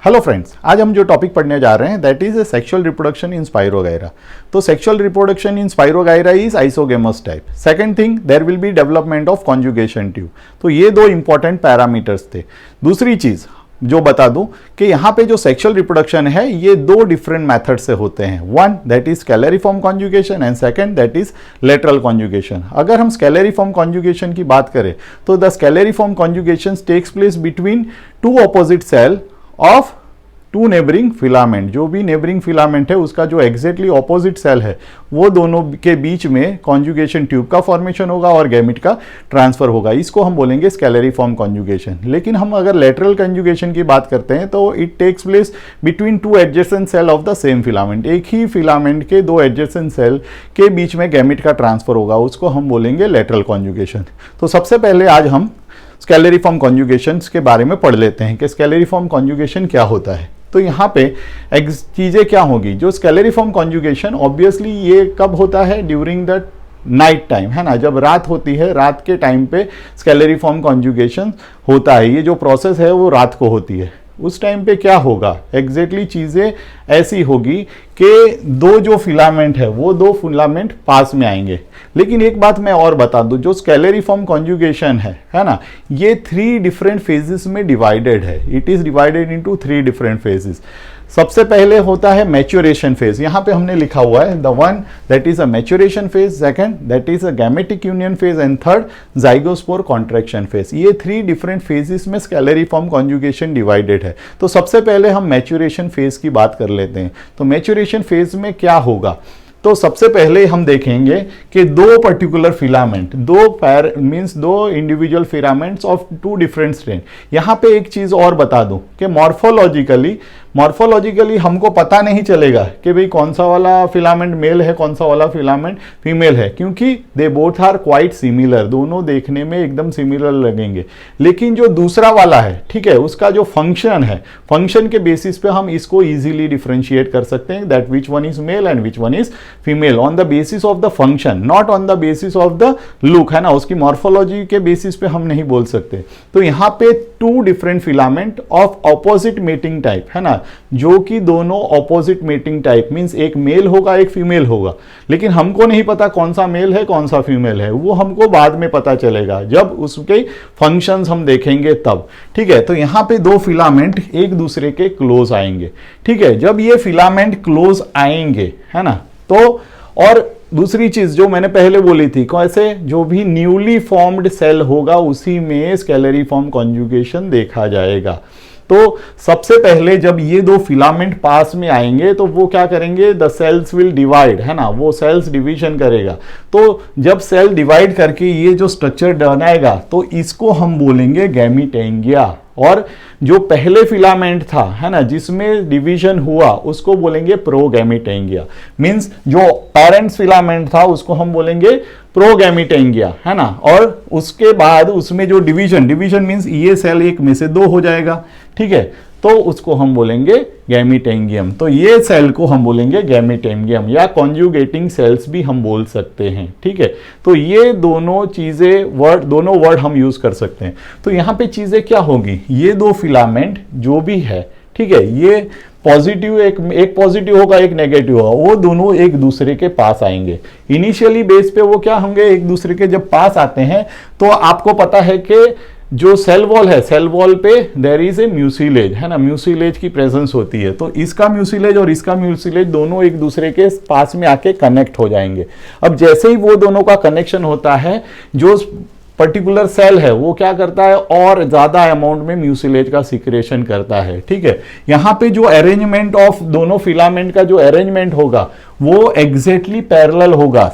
Hello friends, आज हम जो टॉपिक पढ़ने जा रहे हैं that is sexual reproduction in spirogyra. तो sexual reproduction in spirogyra is isogamous type. Second thing, there will be development of conjugation tube. तो ये दो इंपॉर्टेंट पैरामीटर्स थे। दूसरी चीज जो बता दूं कि यहाँ पे जो सेक्सुअल रिप्रोडक्शन है ये दो डिफरेंट मेथड से होते हैं। One that is scalariform conjugation and second that is lateral conjugation. अगर हम स्केलरिफॉर्म कॉन्जुगेशन की बात करें तो the scalariform conjugation takes place between two opposite cell of two neighbouring filament. जो भी नेबरिंग फिलामेंट है उसका जो एग्जैक्टली ऑपोजिट सेल है वो दोनों के बीच में कॉन्जुगेशन ट्यूब का फॉर्मेशन होगा और गैमेट का ट्रांसफर होगा। इसको हम बोलेंगे स्केलरिफॉर्म कॉन्जुगेशन। लेकिन हम अगर लेटरल कॉन्जुगेशन की बात करते हैं तो it takes place between two adjacent cell of the same filament. एक ही फिलामेंट के दो एडजेसेंट सेल के बीच में गैमेट का ट्रांसफर होगा, उसको हम बोलेंगे लेटरल कॉन्जुगेशन। तो सबसे पहले आज हम स्केलरिफॉर्म कॉन्जुगेशन के बारे में पढ़ लेते हैं कि स्केलरिफॉर्म कॉन्जुगेशन क्या होता है। तो यहाँ पे चीजें क्या होगी, जो स्केलरिफॉर्म कॉन्जुगेशन ऑब्वियसली ये कब होता है, ड्यूरिंग द नाइट टाइम, है ना, जब रात होती है, रात के टाइम पे स्केलरिफॉर्म कॉन्जुगेशन होता है। ये जो प्रोसेस है वो रात को होती है। उस टाइम पे क्या होगा, एग्जैक्टली चीजें ऐसी होगी कि दो जो फिलामेंट है वो दो फिलामेंट पास में आएंगे। लेकिन एक बात मैं और बता दूं, जो स्केलरिफॉर्म कॉन्जुगेशन है ना, ये 3 डिफरेंट फेजेस में डिवाइडेड है। It is divided into 3 different phases. सबसे पहले होता है मैच्योरेशन फेज। यहां पे हमने लिखा हुआ है the one that is a maturation phase, second that is a gametic union phase and third zygospore contraction phase. ये 3 डिफरेंट फेजेस में स्केलरिफॉर्म कॉन्जुगेशन डिवाइडेड है। तो सबसे पहले हम मैच्योरेशन फेज की बात कर लेते हैं। तो मैच्योरेशन फेज में क्या होगा, तो सबसे पहले हम देखेंगे कि दो पर्टिकुलर फिलामेंट, दो individual filaments of 2 different strain. यहां पे एक चीज और बता दूं कि मॉर्फोलॉजिकली हमको पता नहीं चलेगा कि भाई कौन सा वाला फिलामेंट मेल है, कौन सा वाला फिलामेंट फीमेल है, क्योंकि they both are quite similar, दोनों देखने में एकदम सिमिलर लगेंगे। लेकिन जो दूसरा वाला है, ठीक है, उसका जो फंक्शन है, फंक्शन के बेसिस पे हम इसको इजीली डिफरेंशिएट कर सकते हैं that which one is male and which one is female on the basis of the function, not on the basis of the look, है ना। उसकी मॉर्फोलॉजी के बेसिस पे हम नहीं बोल सकते। तो यहाँ पे 2 different filament of opposite mating type, है ना, जो कि दोनों ऑपोजिट मेटिंग टाइप मींस एक मेल होगा एक फीमेल होगा। लेकिन हमको नहीं पता कौन सा मेल है कौन सा फीमेल है, वो हमको बाद में पता चलेगा जब उसके फंक्शंस हम देखेंगे तब, ठीक है। तो यहाँ पे 2 फिलामेंट एक दूसरे के क्लोज आएंगे, ठीक है। जब ये फिलामेंट क्लोज आएंगे, है ना, तो और दूसरी चीज जो मैंने पहले बोली थी, कैसे, जो भी न्यूली फॉर्म्ड सेल होगा उसी में स्केलरिफॉर्म कॉन्जुगेशन देखा जाएगा। तो सबसे पहले जब ये 2 फिलामेंट पास में आएंगे तो वो क्या करेंगे, द सेल्स विल डिवाइड, है ना, वो सेल्स डिवीजन करेगा। तो जब सेल डिवाइड करके ये जो स्ट्रक्चर बनाएगा तो इसको हम बोलेंगे गैमीटेंगिया। और जो पहले फिलामेंट था, है ना, जिसमें डिवीजन हुआ उसको बोलेंगे प्रोगैमीटेंगिया। मींस जो पेरेंट्स फिलामेंट था उसको हम बोलेंगे प्रोगैमीटेंगिया, है ना। और उसके बाद उसमें जो डिवीजन मींस ये सेल एक में से 2 हो जाएगा, ठीक है, तो उसको हम बोलेंगे गैमीटेंगियम। तो ये सेल को हम बोलेंगे गैमीटेंगियम या कॉन्जुगेटिंग सेल्स भी हम बोल सकते हैं, ठीक है। तो ये दोनों चीजें दोनों वर्ड हम यूज कर सकते हैं। तो यहाँ पे चीजें क्या होगी, ये 2 फिलामेंट जो भी है, ठीक है, ये पॉजिटिव एक पॉजिटिव होगा एक नेगेटिव होगा, वो दोनों एक दूसरे के पास आएंगे। इनिशियली बेस पे वो क्या होंगे, एक दूसरे के जब पास आते हैं तो आपको पता है कि जो सेल वॉल है, सेल वॉल पे देयर इज ए म्यूसिलेज, है ना, म्यूसिलेज की प्रेजेंस होती है। तो इसका म्यूसिलेज और इसका म्यूसिलेज दोनों एक दूसरे के पास में आके कनेक्ट हो जाएंगे। अब जैसे ही वो दोनों का कनेक्शन होता है, जो पर्टिकुलर सेल है वो क्या करता है, और ज्यादा अमाउंट में म्यूसिलेज का सिक्रेशन करता है, ठीक है। यहाँ पे जो अरेंजमेंट ऑफ दोनों फिलामेंट का जो अरेंजमेंट होगा वो एग्जैक्टली पैरेलल होगा।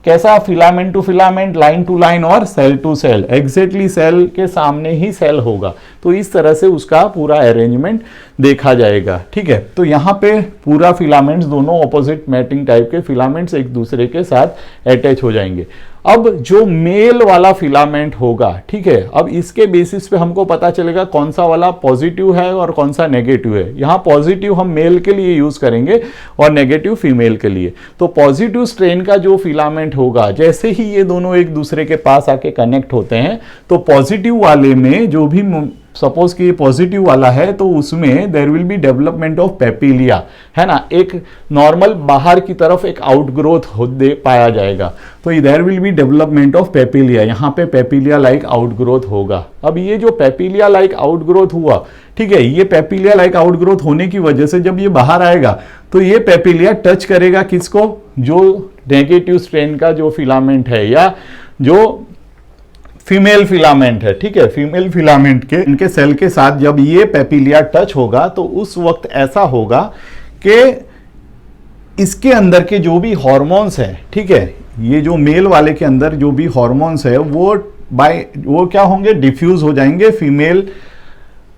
कैसा, filament to filament, line to line और cell to cell, exactly cell के सामने ही सेल होगा। तो इस तरह से उसका पूरा अरेंजमेंट देखा जाएगा, ठीक है। तो यहाँ पे पूरा फिलामेंट्स, दोनों ऑपोजिट मैटिंग टाइप के फिलामेंट्स एक दूसरे के साथ अटैच हो जाएंगे। अब जो मेल वाला फिलामेंट होगा, ठीक है, अब इसके बेसिस पे हमको पता चलेगा कौन सा वाला पॉजिटिव है और कौन सा नेगेटिव है। यहाँ पॉजिटिव हम मेल के लिए यूज करेंगे और नेगेटिव फीमेल के लिए। तो पॉजिटिव स्ट्रेन का जो फिलामेंट होगा, जैसे ही ये दोनों एक दूसरे के पास आके कनेक्ट होते हैं तो पॉजिटिव वाले में जो भी सपोज कि ये पॉजिटिव वाला है तो उसमें there will be development of papillae, है ना, एक नॉर्मल बाहर की तरफ एक आउटग्रोथ पाया जाएगा, तो there will be development of papillae, यहाँ पे पेपिलिया लाइक आउटग्रोथ होगा। अब ये जो पेपिलिया लाइक आउटग्रोथ हुआ, ठीक है, ये पेपिलिया लाइक आउटग्रोथ होने की वजह से जब ये बाहर आएगा तो ये पेपिलिया टच करेगा किसको, जो नेगेटिव स्ट्रेन का जो फिलामेंट है या जो फीमेल फिलामेंट है, ठीक है, फीमेल फिलामेंट के इनके सेल के साथ जब ये पेपिलिया टच होगा तो उस वक्त ऐसा होगा कि इसके अंदर के जो भी हॉर्मोन्स हैं, ठीक है, ये जो मेल वाले के अंदर जो भी हॉर्मोन्स है वो क्या होंगे, डिफ्यूज हो जाएंगे फीमेल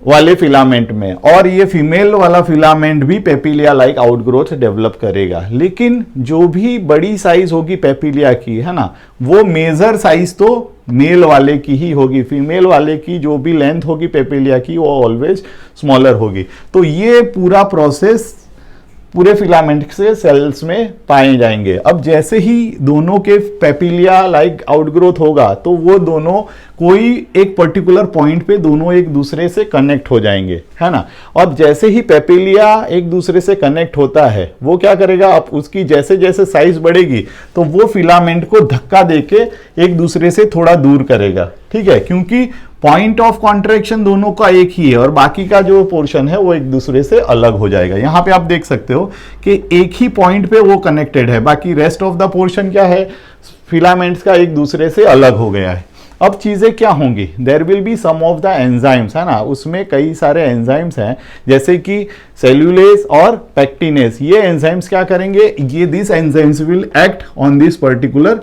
वाले फिलामेंट में, और ये फीमेल वाला फिलामेंट भी पेपिलिया लाइक आउटग्रोथ डेवलप करेगा। लेकिन जो भी बड़ी साइज होगी पेपिलिया की, है ना, वो मेजर साइज तो मेल वाले की ही होगी, फीमेल वाले की जो भी लेंथ होगी पेपिलिया की वो ऑलवेज स्मॉलर होगी। तो ये पूरा प्रोसेस पूरे फिलामेंट से सेल्स में पाए जाएंगे। अब जैसे ही दोनों के पेपिलिया लाइक आउटग्रोथ होगा तो वो दोनों कोई एक पर्टिकुलर पॉइंट पे दोनों एक दूसरे से कनेक्ट हो जाएंगे, है ना। और जैसे ही पेपिलिया एक दूसरे से कनेक्ट होता है वो क्या करेगा, अब उसकी जैसे जैसे साइज बढ़ेगी तो वो फिलामेंट को धक्का देके एक दूसरे से थोड़ा दूर करेगा, ठीक है, क्योंकि पॉइंट ऑफ कॉन्ट्रैक्शन दोनों का एक ही है और बाकी का जो पोर्शन है वो एक दूसरे से अलग हो जाएगा। यहां पे आप देख सकते हो कि एक ही पॉइंट पे वो कनेक्टेड है, बाकी रेस्ट ऑफ द पोर्शन क्या है, फिलामेंट्स का एक दूसरे से अलग हो गया है। अब चीजें क्या होंगी, there will be some of the enzymes, है ना, उसमें कई सारे एंजाइम्स हैं जैसे कि सेल्यूलेज और पेक्टिनेस। ये एंजाइम्स क्या करेंगे, ये this enzymes will act on this particular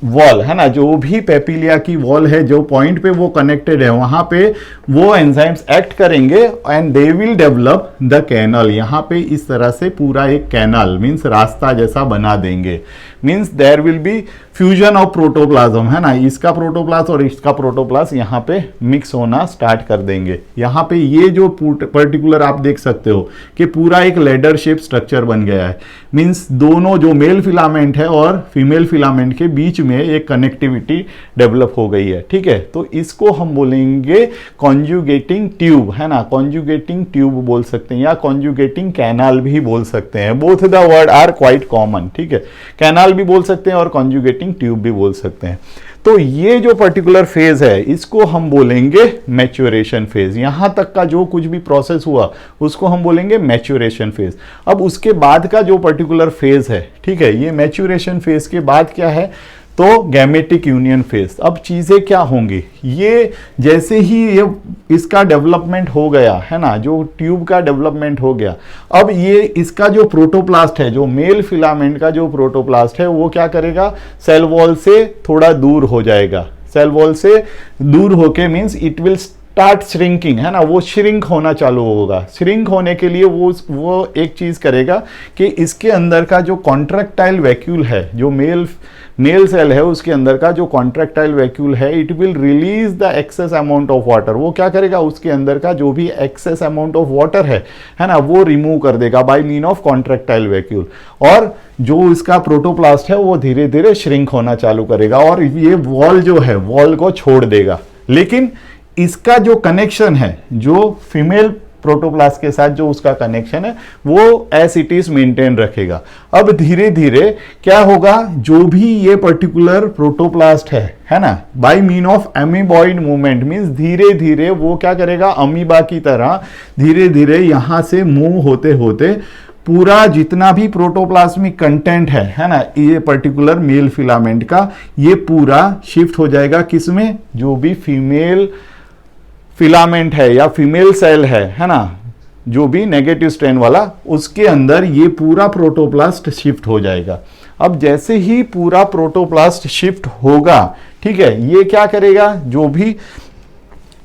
wall, है ना, जो भी पेपिलिया की वॉल है, जो पॉइंट पे वो कनेक्टेड है वहां पे वो एंजाइम्स एक्ट करेंगे and they will develop the canal. यहाँ पे इस तरह से पूरा एक कैनल मीन्स रास्ता जैसा बना देंगे, means there will be fusion of protoplasm, है ना, इसका प्रोटोप्लास्ट और इसका प्रोटोप्लास्ट यहाँ पे मिक्स होना स्टार्ट कर देंगे। यहाँ पे ये जो पर्टिकुलर आप देख सकते हो कि पूरा एक लेडर शेप स्ट्रक्चर बन गया है, मीन्स दोनों जो मेल फिलामेंट है और फीमेल फिलामेंट के बीच में एक कनेक्टिविटी डेवलप हो गई है, ठीक है। तो इसको हम बोलेंगे कॉन्जुगेटिंग ट्यूब, है ना, कॉन्जुगेटिंग ट्यूब बोल सकते हैं या कॉन्जुगेटिंग कैनाल भी बोल सकते हैं, both the word are quite common, ठीक है, कैनाल भी बोल सकते हैं और कॉन्जुगेटिंग ट्यूब भी बोल सकते हैं। तो ये जो पर्टिकुलर फेज है इसको हम बोलेंगे मैच्योरेशन फेज। यहां तक का जो कुछ भी प्रोसेस हुआ उसको हम बोलेंगे मैच्योरेशन फेज। अब उसके बाद का जो पर्टिकुलर फेज है, ठीक है, ये मैच्योरेशन फेज के बाद क्या है, तो गैमेटिक यूनियन फेज। अब चीजें क्या होंगी, ये जैसे ही ये इसका डेवलपमेंट हो गया, है ना, जो ट्यूब का डेवलपमेंट हो गया, अब ये इसका जो प्रोटोप्लास्ट है, जो मेल फिलामेंट का जो प्रोटोप्लास्ट है वो क्या करेगा, सेल वॉल से थोड़ा दूर हो जाएगा। सेल वॉल से दूर होके means it will start shrinking, है ना, वो श्रिंक होना चालू होगा। श्रिंक होने के लिए वो एक चीज करेगा कि इसके अंदर का जो कॉन्ट्रैक्टाइल वैक्यूल है, जो मेल सेल है उसके अंदर का जो कॉन्ट्रैक्टाइल वैक्यूल है, it will release the excess amount of water. वो क्या करेगा, उसके अंदर का जो भी एक्सेस अमाउंट ऑफ वाटर है ना, वो रिमूव कर देगा by mean of contractile vacuole, और जो इसका प्रोटोप्लास्ट है वो धीरे धीरे श्रिंक होना चालू करेगा और ये वॉल जो है वॉल को छोड़ देगा। लेकिन इसका जो कनेक्शन है, जो फीमेल प्रोटोप्लास्ट के साथ जो उसका कनेक्शन है वो एज इट इज मेंटेन रखेगा। अब धीरे धीरे क्या होगा, जो भी ये पर्टिकुलर प्रोटोप्लास्ट है ना, by mean of amoeboid movement means धीरे धीरे वो क्या करेगा, अमीबा की तरह धीरे धीरे यहां से मूव होते होते पूरा जितना भी प्रोटोप्लाज्मिक कंटेंट है ना, ये पर्टिकुलर मेल फिलामेंट का, ये पूरा शिफ्ट हो जाएगा किसमें, जो भी फीमेल फिलामेंट है या फीमेल सेल है ना, जो भी नेगेटिव स्ट्रेन वाला, उसके अंदर ये पूरा प्रोटोप्लास्ट शिफ्ट हो जाएगा। अब जैसे ही पूरा प्रोटोप्लास्ट शिफ्ट होगा, ठीक है, ये क्या करेगा, जो भी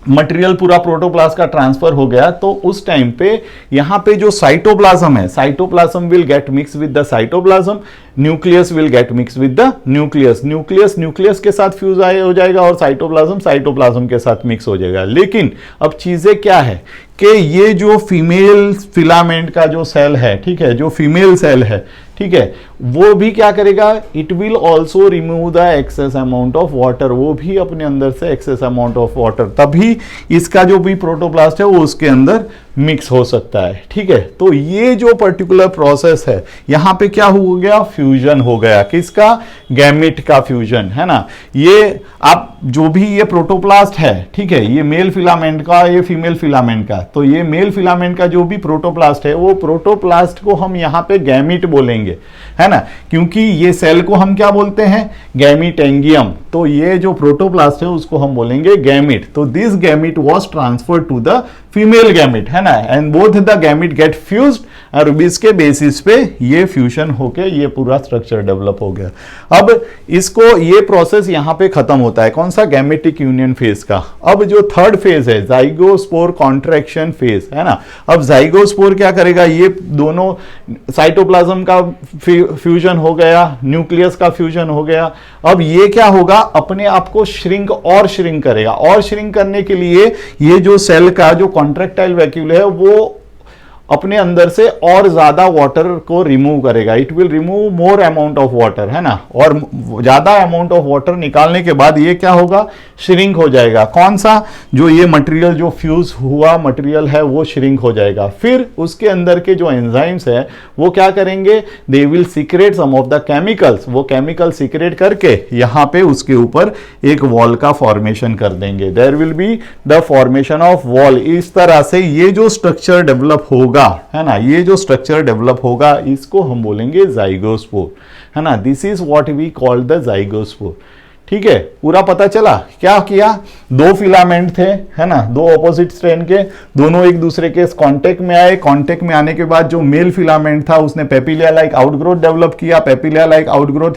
मटेरियल पूरा प्रोटोप्लास्ट का ट्रांसफर हो गया तो उस टाइम पे यहां पे जो साइटोप्लाज्म है, cytoplasm will get mix with the cytoplasm, nucleus will get mix with the nucleus, nucleus के साथ फ्यूज हो जाएगा और साइटोप्लाज्म के साथ मिक्स हो जाएगा। लेकिन अब चीजें क्या है कि ये जो फीमेल फिलामेंट का जो सेल है, ठीक है, जो फीमेल सेल है, ठीक है, वो भी क्या करेगा, it will also remove the excess amount of water, वो भी अपने अंदर से एक्सेस अमाउंट ऑफ वाटर, तभी इसका जो भी प्रोटोप्लास्ट है वो उसके अंदर मिक्स हो सकता है, ठीक है। तो ये जो पर्टिकुलर प्रोसेस है, यहां पे क्या हो गया, फ्यूजन हो गया, किसका, गैमेट का फ्यूजन, है ना। ये आप जो भी ये प्रोटोप्लास्ट है, ठीक है, ये मेल फिलामेंट का, ये फीमेल फिलामेंट का, तो ये मेल फिलामेंट का जो भी प्रोटोप्लास्ट है, वो प्रोटोप्लास्ट को हम यहाँ पे गैमीट बोलेंगे, है ना, क्योंकि ये सेल को हम क्या बोलते हैं, गैमीटेंगियम, तो ये जो प्रोटोप्लास्ट है उसको हम बोलेंगे गैमीट। तो this gamete was transferred to the female gamete, है ना, and both the gamete get fused, और इसके बेसिस पे ये फ्यूजन होके ये पूरा स्ट्रक्चर डेवलप हो गया। अब इसको, ये प्रोसेस यहां पे खत्म होता है, कौन सा, गैमेटिक यूनियन फेज का। अब जो थर्ड फेज है, जाइगोस्पोर कॉन्ट्रैक्शन फेज, है ना। अब जाइगोस्पोर क्या करेगा, ये दोनों साइटोप्लाज्म का फ्यूजन हो गया, न्यूक्लियस का फ्यूजन हो गया। अब ये क्या होगा, अपने आप को श्रिंक करेगा, और श्रिंक करने के लिए ये जो सेल का जो कॉन्ट्रैक्टाइल वैक्यूल है वो अपने अंदर से और ज्यादा वाटर को रिमूव करेगा, it will remove more amount of water, है ना, और ज्यादा अमाउंट ऑफ वाटर निकालने के बाद ये क्या होगा, श्रिंक हो जाएगा। कौन सा, जो ये मटेरियल जो फ्यूज हुआ मटेरियल है वो श्रिंक हो जाएगा। फिर उसके अंदर के जो एंजाइम्स है वो क्या करेंगे, they will secrete some of the chemicals, वो केमिकल सीक्रेट करके यहाँ पे उसके ऊपर एक वॉल का फॉर्मेशन कर देंगे, there will be the formation of wall. इस तरह से ये जो स्ट्रक्चर डेवलप होगा, है ना, ये जो स्ट्रक्चर डेवलप होगा इसको हम बोलेंगे जाइगोस्पोर, है ना, this is what we call the zygospore, ठीक है। पूरा पता चला, क्या किया, दो फिलामेंट थे, है ना, दो ऑपोजिट स्ट्रैंड के, दोनों एक दूसरे के कांटेक्ट में आए, कांटेक्ट में आने के बाद जो मेल फिलामेंट था उसने पेपिलिया लाइक आउटग्रोथ डेवलप किया, पेपिलिया लाइक आउटग्रोथ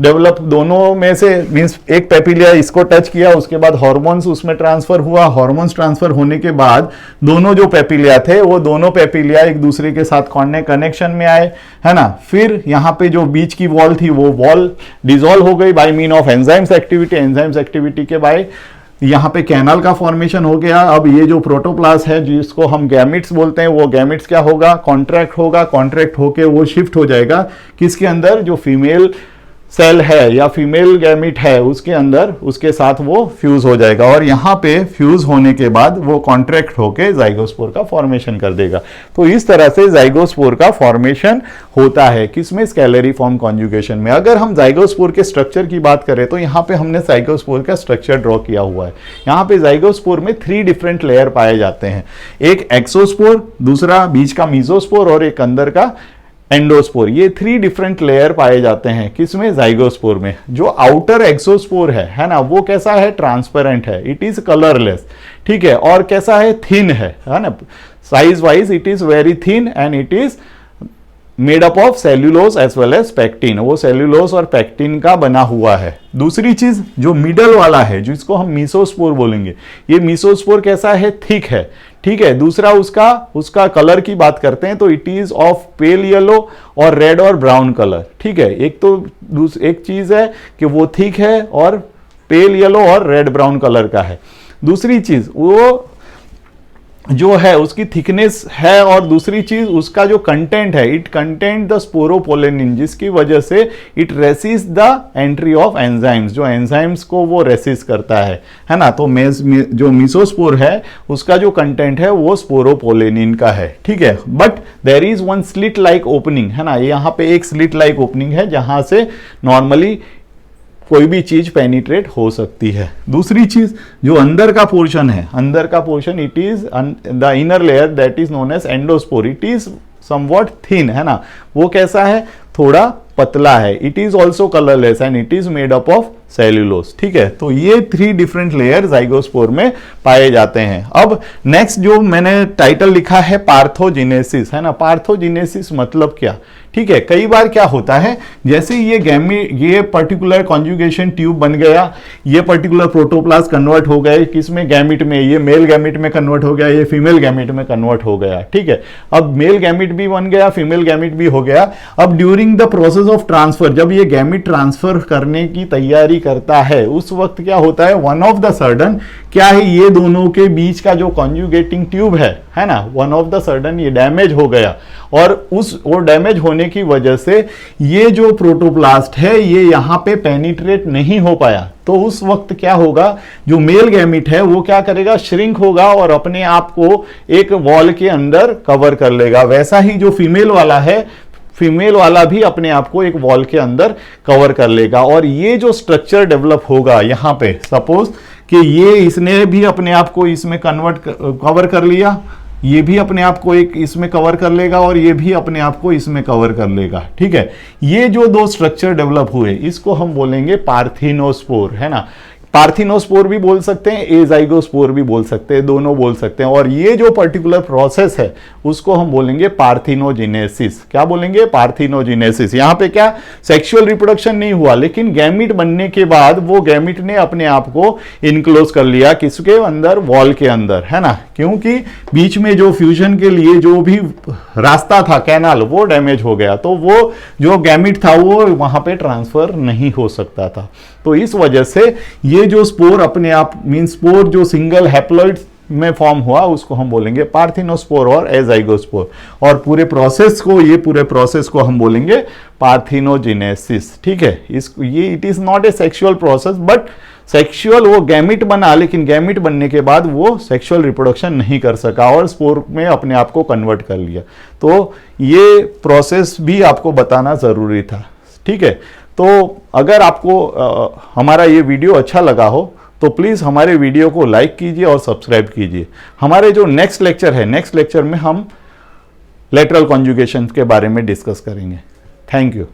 डेवलप, दोनों में से मींस एक पेपिलिया इसको टच किया, उसके बाद हार्मोन्स उसमें ट्रांसफर हुआ, हार्मोन्स ट्रांसफर होने के बाद दोनों जो पेपिलिया थे वो दोनों पेपिलिया एक दूसरे के साथ कनेक्शन में आए, है ना। फिर यहाँ पे जो बीच की वॉल थी वो वॉल डिसॉल्व हो गई by mean of enzymes activity, enzymes activity के बाय यहाँ पे कैनाल का फॉर्मेशन हो गया। अब ये जो प्रोटोप्लास्ट है जिसको हम गैमिट्स बोलते हैं, वो गैमिट्स क्या होगा, कॉन्ट्रैक्ट होगा, कॉन्ट्रैक्ट होके वो शिफ्ट हो जाएगा किसके अंदर, जो फीमेल सेल है या फीमेल गैमिट है उसके अंदर, उसके साथ वो फ्यूज हो जाएगा, और यहाँ पे फ्यूज होने के बाद वो कॉन्ट्रैक्ट होके जाइगोस्पोर का फॉर्मेशन कर देगा। तो इस तरह से जाइगोस्पोर का फॉर्मेशन होता है, किसमें, स्केलरिफॉर्म कॉन्जुगेशन में। अगर हम जाइगोस्पोर के स्ट्रक्चर की बात करें तो यहाँ पे हमने जाइगोस्पोर का स्ट्रक्चर ड्रॉ किया हुआ है। यहाँ पे जाइगोस्पोर में 3 डिफरेंट लेयर पाए जाते हैं, एक एक्सोस्पोर, दूसरा बीच का मीजोस्पोर और एक अंदर का एंडोस्पोर। ये 3 डिफरेंट लेयर पाए जाते हैं किसमें, जाइगोस्पोर में। जो आउटर एक्सोस्पोर है ना, वो कैसा है, ट्रांसपेरेंट है, इट इज कलरलेस, ठीक है, और कैसा है, थिन है ना, size wise it is very thin and it is made up of cellulose as well as pectin, वो सेल्यूलोज और पैक्टिन का बना हुआ है। दूसरी चीज जो मिडल वाला है जिसको हम मीसोस्पोर बोलेंगे, ये मीसोस्पोर कैसा है, थिक है, ठीक है। दूसरा उसका कलर की बात करते हैं तो it is of pale yellow और रेड और ब्राउन कलर, ठीक है। एक चीज है कि वो थिक है और पेल येलो और रेड ब्राउन कलर का है। दूसरी चीज वो जो है उसकी थिकनेस है, और दूसरी चीज उसका जो कंटेंट है, इट कंटेंट द स्पोरोपोलेनिन, जिसकी वजह से it resist the entry of enzymes, जो एंजाइम्स को वो रेसिस्ट करता है ना। तो जो मीसोस्पोर है उसका जो कंटेंट है वो स्पोरोपोलेनिन का है, ठीक है। But there is one slit like opening, है ना, यहाँ पे एक स्लिट लाइक ओपनिंग है जहां से नॉर्मली कोई भी चीज पेनिट्रेट हो सकती है। दूसरी चीज जो अंदर का पोर्शन है, अंदर का portion, it is the inner layer that is known as endospore, it is somewhat thin, है ना, वो कैसा है, थोड़ा पतला है, it is also colourless and it is made up of cellulose, ठीक है। तो ये 3 डिफरेंट लेयर जाइगोस्पोर में पाए जाते हैं। अब नेक्स्ट जो मैंने टाइटल लिखा है पार्थोजेनेसिस, है ना, पार्थोजेनेसिस मतलब क्या, ठीक है। कई बार क्या होता है, जैसे ये पर्टिकुलर कॉन्जुगेशन ट्यूब बन गया, ये पर्टिकुलर प्रोटोप्लास्ट कन्वर्ट हो गए किसमें, गैमिट में, ये मेल गैमिट में कन्वर्ट हो गया, ये फीमेल गैमिट में कन्वर्ट हो गया, ठीक है। अब मेल गैमिट भी बन गया, फीमेल गैमिट भी हो गया। अब during during the process of transfer, जब ये गैमिट ट्रांसफर करने की तैयारी करता है उस वक्त क्या होता है, वन ऑफ द सडन क्या है, ये दोनों के बीच का जो कॉन्जुगेटिंग ट्यूब है ना, वन ऑफ द सडन ये डैमेज हो गया, और वो डैमेज होने की वजह से ये जो प्रोटोप्लास्ट है ये यहाँ पे पेनिट्रेट नहीं हो पाया। तो उस वक्त क्या होगा, जो मेल गैमिट है वो क्या करेगा, श्रिंक होगा और अपने आप को एक वॉल के अंदर कवर कर लेगा। वैसा ही जो फीमेल वाला है, फीमेल वाला भी अपने आप को एक वॉल के अंदर कवर कर लेगा। और ये जो स्ट्रक्चर डेवलप होगा यहाँ पे, सपोज कि ये इसने भी अपने आप को इसमें कवर कर लिया, ये भी अपने आप को एक इसमें कवर कर लेगा और ये भी अपने आप को इसमें कवर कर लेगा, ठीक है। ये जो दो स्ट्रक्चर डेवलप हुए इसको हम बोलेंगे पार्थिनोस्पोर, है ना। पार्थिनोस्पोर भी बोल सकते हैं, एजाइगोस्पोर भी बोल सकते हैं, दोनों बोल सकते हैं। और ये जो पर्टिकुलर प्रोसेस है उसको हम बोलेंगे पार्थिनोजेनेसिस। क्या बोलेंगे, पार्थिनोजेनेसिस। यहाँ पे क्या, सेक्सुअल रिप्रोडक्शन नहीं हुआ, लेकिन गैमिट बनने के बाद वो गैमिट ने अपने आप को इनक्लोज कर लिया, किसके अंदर, वॉल के अंदर, है ना। क्योंकि बीच में जो फ्यूजन के लिए जो भी रास्ता था, कैनाल, वो डैमेज हो गया, तो वो जो गैमिट था वो वहां पे ट्रांसफर नहीं हो सकता था। तो इस वजह से ये जो स्पोर अपने आप, मीन स्पोर जो सिंगल हैप्लॉइड में फॉर्म हुआ उसको हम बोलेंगे पार्थिनोस्पोर और एजाइगोस्पोर। और पूरे प्रोसेस को, ये पूरे प्रोसेस को हम बोलेंगे पार्थिनोजेनेसिस, ठीक है। ये it is not a sexual process, but sexual वो गैमिट बना, लेकिन गैमिट बनने के बाद वो सेक्सुअल रिप्रोडक्शन नहीं कर सका और स्पोर में अपने आप को कन्वर्ट कर लिया। तो ये प्रोसेस भी आपको बताना जरूरी था, ठीक है। तो अगर आपको हमारा ये वीडियो अच्छा लगा हो तो प्लीज़ हमारे वीडियो को लाइक कीजिए और सब्सक्राइब कीजिए। हमारे जो नेक्स्ट लेक्चर है, नेक्स्ट लेक्चर में हम लेटरल कॉन्जुगेशन के बारे में डिस्कस करेंगे। Thank you.